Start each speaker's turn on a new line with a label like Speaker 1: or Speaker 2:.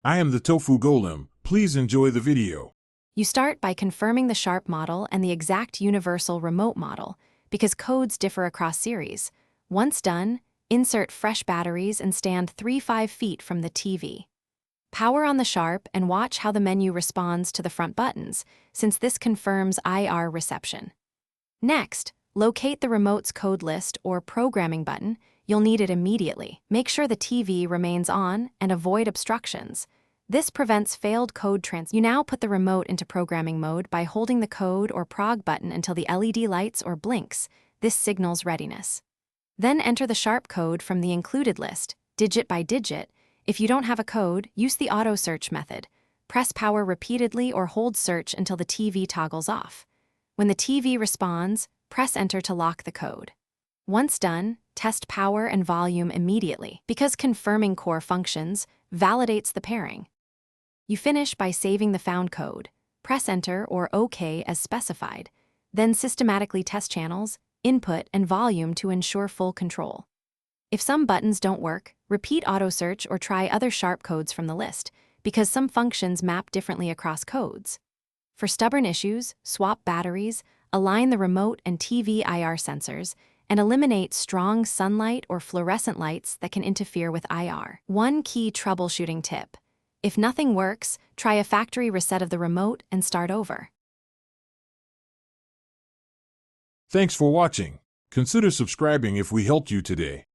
Speaker 1: I am the Tofu Golem. Please enjoy the video.
Speaker 2: You start by confirming the Sharp model and the exact universal remote model, because codes differ across series. Once done, insert fresh batteries and stand 3-5 feet from the TV. Power on the Sharp and watch how the menu responds to the front buttons, since this confirms IR reception. Next, locate the remote's code list or programming button. You'll need it immediately. Make sure the TV remains on and avoid obstructions. This prevents failed code transfer. You now put the remote into programming mode by holding the code or prog button until the LED lights or blinks. This signals readiness. Then enter the Sharp code from the included list, digit by digit. If you don't have a code, use the auto search method. Press power repeatedly or hold search until the TV toggles off. When the TV responds, press enter to lock the code. Once done, test power and volume immediately, because confirming core functions validates the pairing. You finish by saving the found code. Press enter or OK as specified. Then systematically test channels, input, and volume to ensure full control. If some buttons don't work, repeat auto search or try other Sharp codes from the list, because some functions map differently across codes. For stubborn issues, swap batteries, align the remote and TV IR sensors, and eliminate strong sunlight or fluorescent lights that can interfere with IR. One key troubleshooting tip: if nothing works, try a factory reset of the remote and start over.
Speaker 1: Thanks for watching. Consider subscribing if we helped you today.